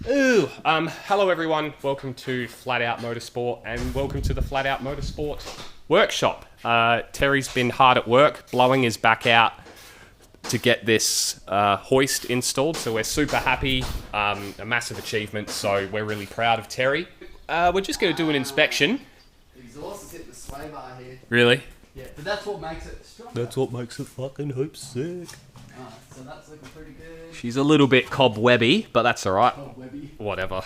Hello everyone, welcome to Flat Out Motorsport and welcome to the Flat Out Motorsport workshop. Terry's been hard at work, blowing his back out to get this hoist installed, so we're super happy, a massive achievement, so we're really proud of Terry. We're just going to do an inspection. Exhaust has hit the sway bar here. Really? Yeah, but that's what makes it stronger. That's what makes it fucking hoop sick. So that's looking pretty good. She's a little bit cobwebby, but that's alright. Oh, Webby. Whatever.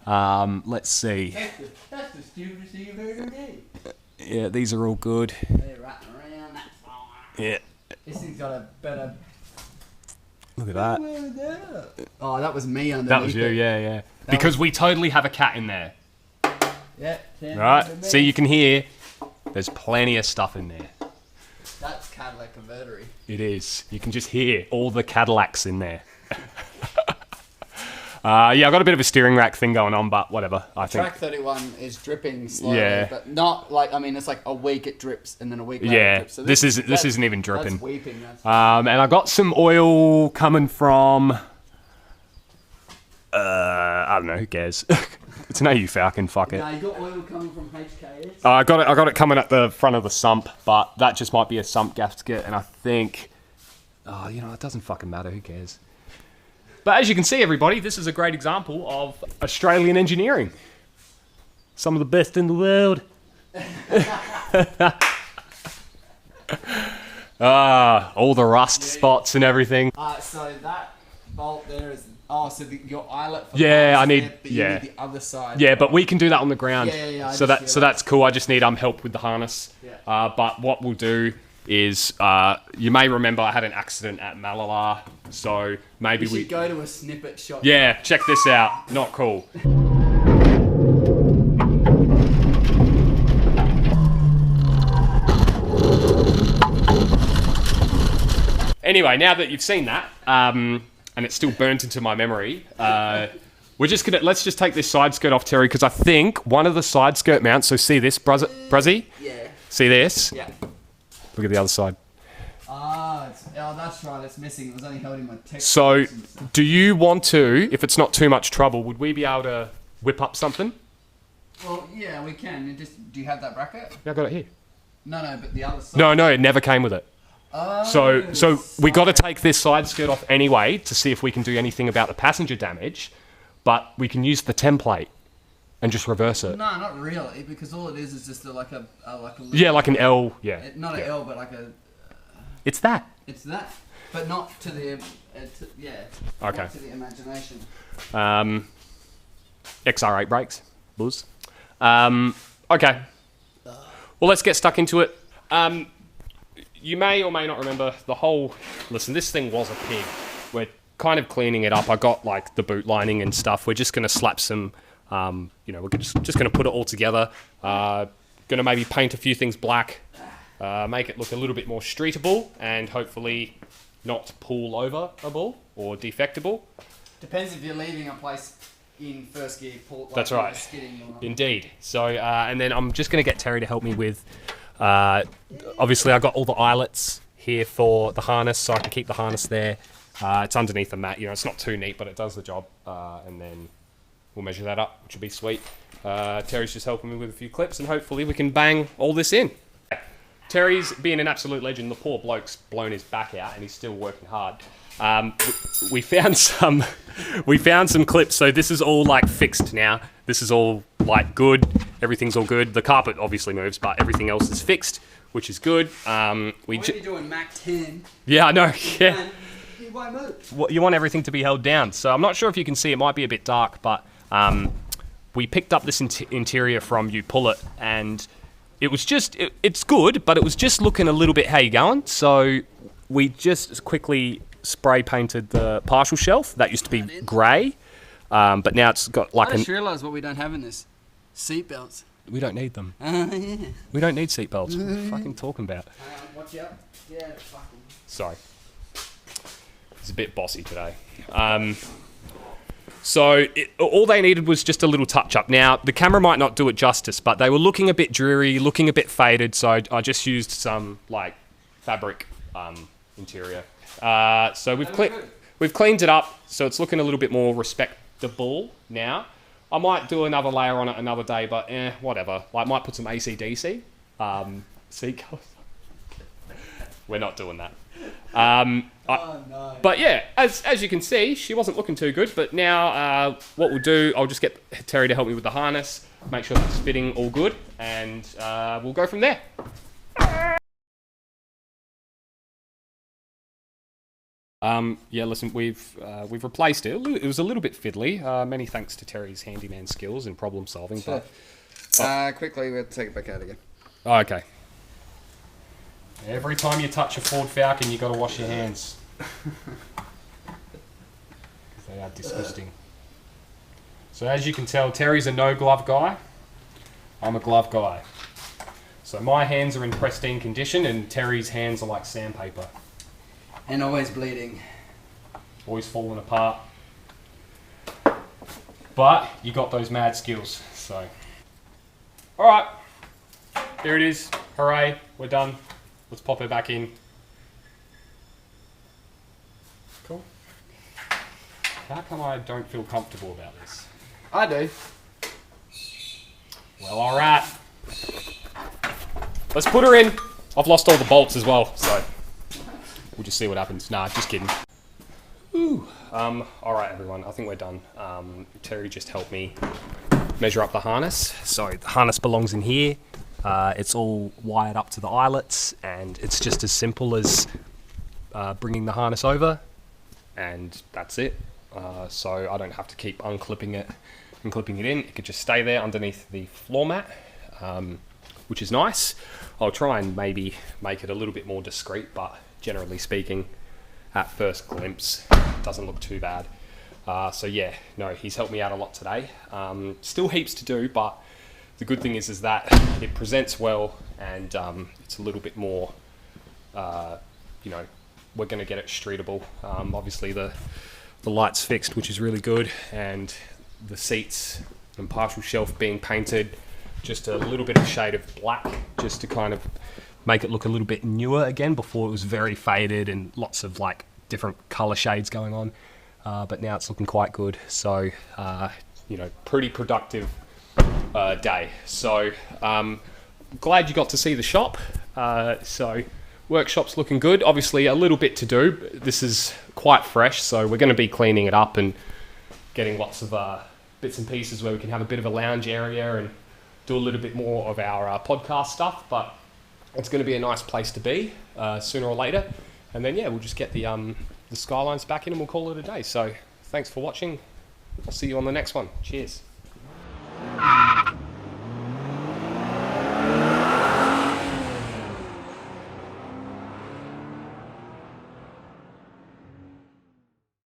Let's see. That's the stupidest thing you've heard today. Yeah, these are all good. They're ratting around, that's fine. Yeah. This thing's got a better... Look at that. Oh, that was me underneath That was you, it. yeah. Because we totally have a cat in there. Yeah. Right? See, you can hear there's plenty of stuff in there. That's Cadillac convertery. It is. You can just hear all the Cadillacs in there. Yeah, I've got a bit of a steering rack thing going on, but whatever, I think. Track 31 is dripping slowly, Yeah. but not like, I mean, it's like a week it drips and then a week later it Yeah, drips. So this isn't even dripping. That's weeping. That's And I got some oil coming from... I don't know, who cares? It's an AU Falcon, fuck it. Now you got oil coming from HKS. I got it coming at the front of the sump, but that just might be a sump gasket, and I think... Oh, it doesn't fucking matter, who cares? But as you can see, everybody, this is a great example of Australian engineering. Some of the best in the world. All the rust spots and everything. So that bolt there is... Oh, so your eyelet for Yeah, parts I need- there, but yeah. you need the other side. Yeah, but we can do that on the ground. Yeah, I So just that's cool. I just need help with the harness. Yeah. But what we'll do is, you may remember I had an accident at Malala, so maybe We should go to a snippet shot. Yeah, check this out. Not cool. Anyway, now that you've seen that, and it's still burnt into my memory, let's just take this side skirt off, Terry, because I think one of the side skirt mounts, so see this, Bruzzy? Yeah. See this? Yeah. Look at the other side. That's right. It's missing. It was only holding my text. So, do you want to, if it's not too much trouble, would we be able to whip up something? Well, yeah, we can. Do you have that bracket? Yeah, I got it here. No, but the other side. No, it never came with it. Oh, So we got to take this side skirt off anyway to see if we can do anything about the passenger damage, but we can use the template and just reverse it. No, not really, because all it is just like a little, Yeah, like an L. Yeah. not an L, but like a. It's that. It's that, but not to the. Yeah. Okay. Not to the imagination. XR8 brakes. Buzz. Okay. Well, let's get stuck into it. You may or may not remember the whole... Listen, this thing was a pig. We're kind of cleaning it up. I got, like, the boot lining and stuff. We're just going to slap some... we're just going to put it all together. Going to maybe paint a few things black. Make it look a little bit more streetable. And hopefully not pull overable or defectable. Depends if you're leaving a place in first gear. That's right. Skidding or not. Indeed. So, and then I'm just going to get Terry to help me with... obviously, I got all the eyelets here for the harness, so I can keep the harness there. It's underneath the mat. It's not too neat, but it does the job. And then we'll measure that up, which will be sweet. Terry's just helping me with a few clips, and hopefully we can bang all this in. Terry's being an absolute legend. The poor bloke's blown his back out, and he's still working hard. We found some clips, so this is all like fixed now. This is all like good. Everything's all good. The carpet obviously moves, but everything else is fixed, which is good. What are you doing, Mac 10? Yeah, I know. Yeah. And it won't move. Well, you want everything to be held down. So I'm not sure if you can see. It might be a bit dark, but we picked up this interior from You Pull It, and it was just it's good, but it was just looking a little bit how you going. So we just quickly spray painted the partial shelf. That used to be grey, but now it's got like I just realised what we don't have in this. Seatbelts. We don't need them. Yeah. We don't need seatbelts. What are you fucking talking about? Watch out. Yeah, fucking. Sorry. It's a bit bossy today. So all they needed was just a little touch-up. Now, the camera might not do it justice, but they were looking a bit dreary, looking a bit faded, so I just used some, like, fabric interior. So we've cleaned it up, so it's looking a little bit more the bull now. I might do another layer on it another day, but whatever. Like, might put some AC/DC. Seagulls. We're not doing that. No. But yeah, as you can see, she wasn't looking too good. But now, what we'll do, I'll just get Terry to help me with the harness, make sure it's fitting all good, and we'll go from there. Yeah, listen, we've replaced it. It was a little bit fiddly. Many thanks to Terry's handyman skills and problem solving. Sure. But Quickly, we'll take it back out again. okay. Every time you touch a Ford Falcon, you got to wash your hands. They are disgusting. So as you can tell, Terry's a no glove guy. I'm a glove guy. So my hands are in pristine condition, and Terry's hands are like sandpaper. And always bleeding. Always falling apart. But you got those mad skills, so. Alright. There it is. Hooray. We're done. Let's pop her back in. Cool. How come I don't feel comfortable about this? I do. Well, alright. Let's put her in. I've lost all the bolts as well, so we'll just see what happens. Nah, just kidding. Ooh. Alright everyone, I think we're done. Terry just helped me measure up the harness. So the harness belongs in here. It's all wired up to the eyelets, and it's just as simple as bringing the harness over, and that's it. So I don't have to keep unclipping it and clipping it in. It could just stay there underneath the floor mat, which is nice. I'll try and maybe make it a little bit more discreet, but generally speaking, at first glimpse, it doesn't look too bad. So yeah, no, he's helped me out a lot today. Still heaps to do, but the good thing is that it presents well, and it's a little bit more, you know, we're going to get it streetable. Obviously the light's fixed, which is really good, and the seats and partial shelf being painted just a little bit of shade of black, just to kind of make it look a little bit newer again. Before it was very faded and lots of like different color shades going on, but now it's looking quite good. So you know, pretty productive day. So glad you got to see the shop. So workshop's looking good. Obviously a little bit to do. This is quite fresh, so we're going to be cleaning it up and getting lots of bits and pieces where we can have a bit of a lounge area and do a little bit more of our podcast stuff. But it's going to be a nice place to be sooner or later. And then yeah, we'll just get the skylines back in and we'll call it a day. So thanks for watching. I'll see you on the next one. Cheers.